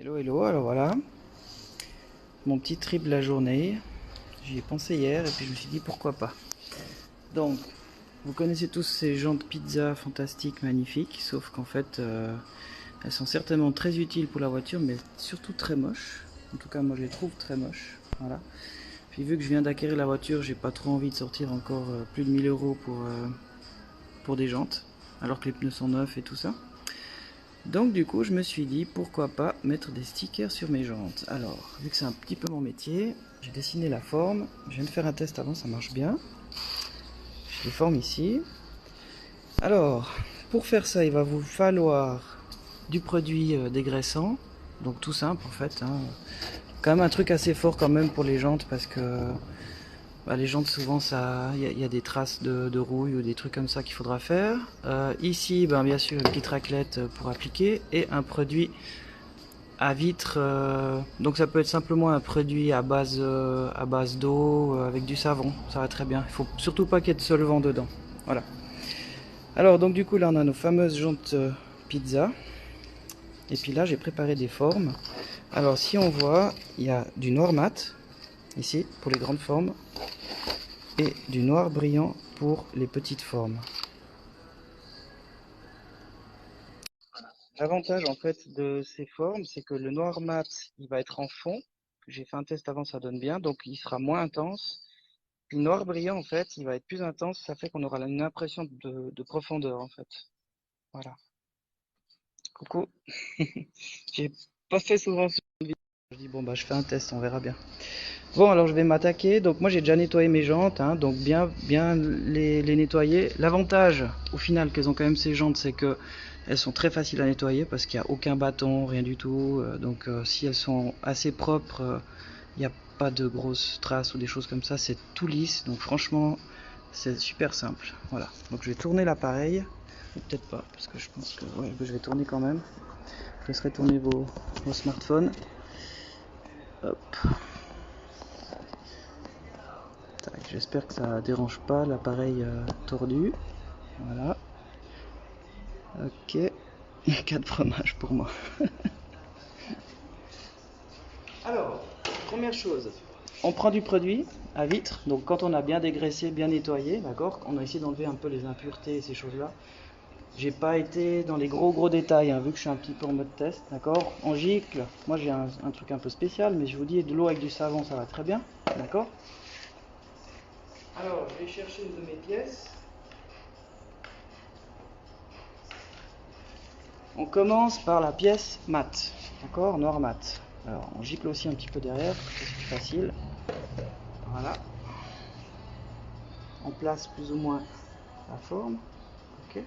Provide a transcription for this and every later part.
Hello hello, alors voilà, mon petit trip de la journée, j'y ai pensé hier et puis je me suis dit pourquoi pas. Donc, vous connaissez tous ces jantes pizza fantastiques, magnifiques, sauf qu'en fait, elles sont certainement très utiles pour la voiture, mais surtout très moches. En tout cas, moi je les trouve très moches, voilà. Puis vu que je viens d'acquérir la voiture, j'ai pas trop envie de sortir encore plus de 1000 € pour des jantes, alors que les pneus sont neufs et tout ça. Donc du coup, je me suis dit, pourquoi pas mettre des stickers sur mes jantes. Alors, vu que c'est un petit peu mon métier, j'ai dessiné la forme. Je viens de faire un test avant, ça marche bien. J'ai les formes ici. Alors, pour faire ça, il va vous falloir du produit dégraissant. Donc tout simple en fait, hein. Quand même un truc assez fort quand même pour les jantes parce que les jantes souvent ça, il y a des traces de rouille ou des trucs comme ça qu'il faudra faire. Ici, bien sûr, une petite raclette pour appliquer et un produit à vitre. Donc ça peut être simplement un produit à base d'eau avec du savon, ça va très bien. Il faut surtout pas qu'il y ait de solvant dedans. Voilà. Alors donc du coup là on a nos fameuses jantes pizza. Et puis là j'ai préparé des formes. Alors si on voit, il y a du noir mat ici pour les grandes formes et du noir brillant pour les petites formes. L'avantage en fait de ces formes, c'est que le noir mat, il va être en fond. J'ai fait un test avant, ça donne bien, donc il sera moins intense. Puis le noir brillant, en fait, il va être plus intense, ça fait qu'on aura une impression de profondeur, en fait. Voilà. Coucou. J'ai pas fait souvent ce vidéo. Je dis bon bah je fais un test, on verra bien. Bon alors je vais m'attaquer. Donc moi j'ai déjà nettoyé mes jantes, hein, donc bien les nettoyer. L'avantage au final qu'elles ont quand même ces jantes, c'est que elles sont très faciles à nettoyer parce qu'il n'y a aucun bâton, rien du tout. Donc si elles sont assez propres, il n'y a pas de grosses traces ou des choses comme ça, c'est tout lisse. Donc franchement c'est super simple. Voilà. Donc je vais tourner l'appareil. Ou peut-être pas, parce que je pense que ouais, je vais tourner quand même. Je laisserai tourner vos smartphones. Hop. J'espère que ça dérange pas l'appareil tordu. Voilà. Ok. 4 fromages pour moi. Alors, première chose, on prend du produit à vitre. Donc quand on a bien dégraissé, bien nettoyé, d'accord, on a essayé d'enlever un peu les impuretés et ces choses-là. J'ai pas été dans les gros détails, hein, vu que je suis un petit peu en mode test, d'accord. On gicle. Moi j'ai un truc un peu spécial, mais je vous dis de l'eau avec du savon, ça va très bien, d'accord. Alors, je vais chercher une de mes pièces. On commence par la pièce mat, d'accord, noir mat. Alors, on gicle aussi un petit peu derrière, c'est plus facile. Voilà. On place plus ou moins la forme. Ok.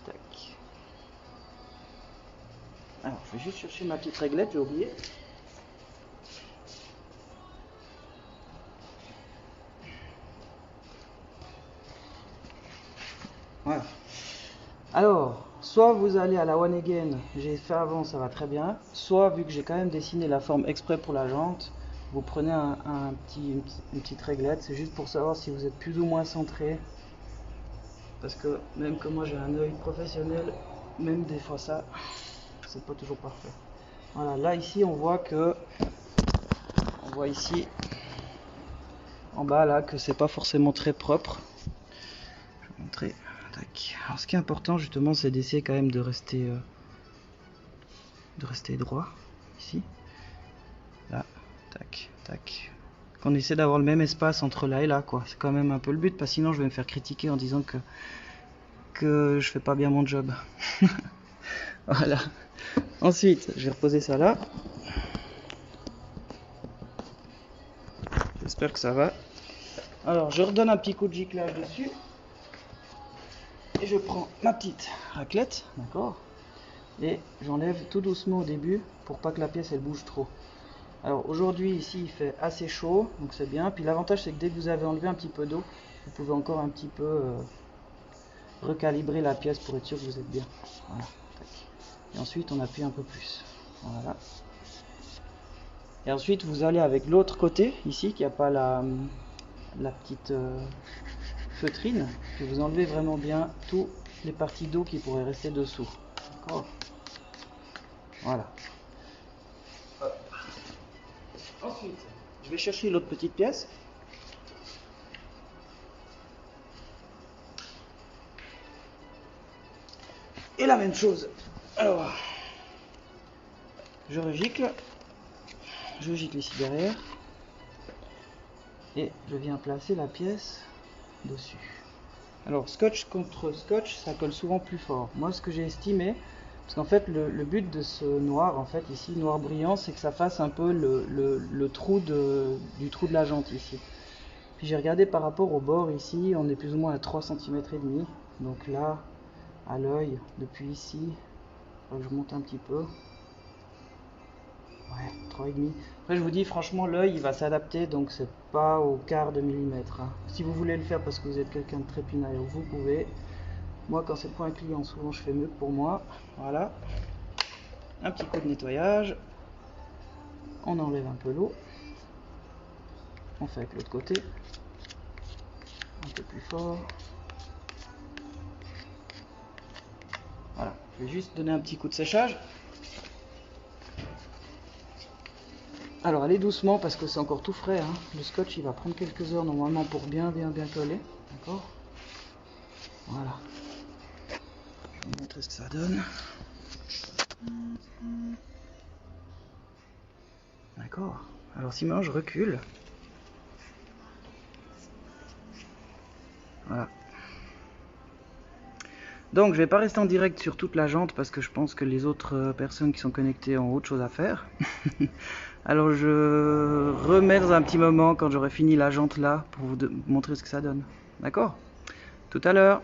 Tac. Alors, je vais juste chercher ma petite réglette, j'ai oublié. Voilà. Alors, soit vous allez à la One Again, j'ai fait avant, ça va très bien. Soit, vu que j'ai quand même dessiné la forme exprès pour la jante, vous prenez une petite réglette. C'est juste pour savoir si vous êtes plus ou moins centré. Parce que même que moi j'ai un œil professionnel, même des fois ça, c'est pas toujours parfait. Voilà, là ici on voit ici en bas là que c'est pas forcément très propre. Je vais montrer. Tac. Alors ce qui est important justement, c'est d'essayer quand même de rester droit ici. Là, tac, tac. Qu'on essaie d'avoir le même espace entre là et là, quoi. C'est quand même un peu le but, parce que sinon je vais me faire critiquer en disant que je fais pas bien mon job. Voilà. Ensuite, je vais reposer ça là. J'espère que ça va. Alors, je redonne un petit coup de giclage dessus. Et je prends ma petite raclette, d'accord. Et j'enlève tout doucement au début pour pas que la pièce elle bouge trop. Alors aujourd'hui ici il fait assez chaud, donc c'est bien. Puis l'avantage c'est que dès que vous avez enlevé un petit peu d'eau, vous pouvez encore un petit peu recalibrer la pièce pour être sûr que vous êtes bien. Voilà. Et ensuite on appuie un peu plus. Voilà. Et ensuite vous allez avec l'autre côté ici qui n'a pas la petite feutrine, puis vous enlevez vraiment bien toutes les parties d'eau qui pourraient rester dessous. D'accord. Voilà. Ensuite, je vais chercher l'autre petite pièce. Et la même chose. Alors, je regicle ici derrière. Et je viens placer la pièce dessus. Alors, scotch contre scotch, ça colle souvent plus fort. Moi, ce que j'ai estimé, parce qu'en fait, le but de ce noir, en fait, ici, noir brillant, c'est que ça fasse un peu le trou du trou de la jante ici. Puis j'ai regardé par rapport au bord ici, on est plus ou moins à 3 cm et demi. Donc là, à l'œil, depuis ici, je monte un petit peu. Ouais, 3,5. Après, je vous dis, franchement, l'œil, il va s'adapter, donc c'est pas au quart de millimètre. Hein. Si vous voulez le faire parce que vous êtes quelqu'un de très pinailleux, vous pouvez. Moi, quand c'est pour un client, souvent, je fais mieux que pour moi. Voilà. Un petit coup de nettoyage. On enlève un peu l'eau. On fait avec l'autre côté. Un peu plus fort. Voilà. Je vais juste donner un petit coup de séchage. Alors allez doucement parce que c'est encore tout frais. Hein. Le scotch il va prendre quelques heures normalement pour bien coller. D'accord. Voilà. Je vais vous montrer ce que ça donne. D'accord. Alors si maintenant je recule. Voilà. Donc je vais pas rester en direct sur toute la jante parce que je pense que les autres personnes qui sont connectées ont autre chose à faire. Alors je remets dans un petit moment quand j'aurai fini la jante là pour vous montrer ce que ça donne. D'accord ? Tout à l'heure.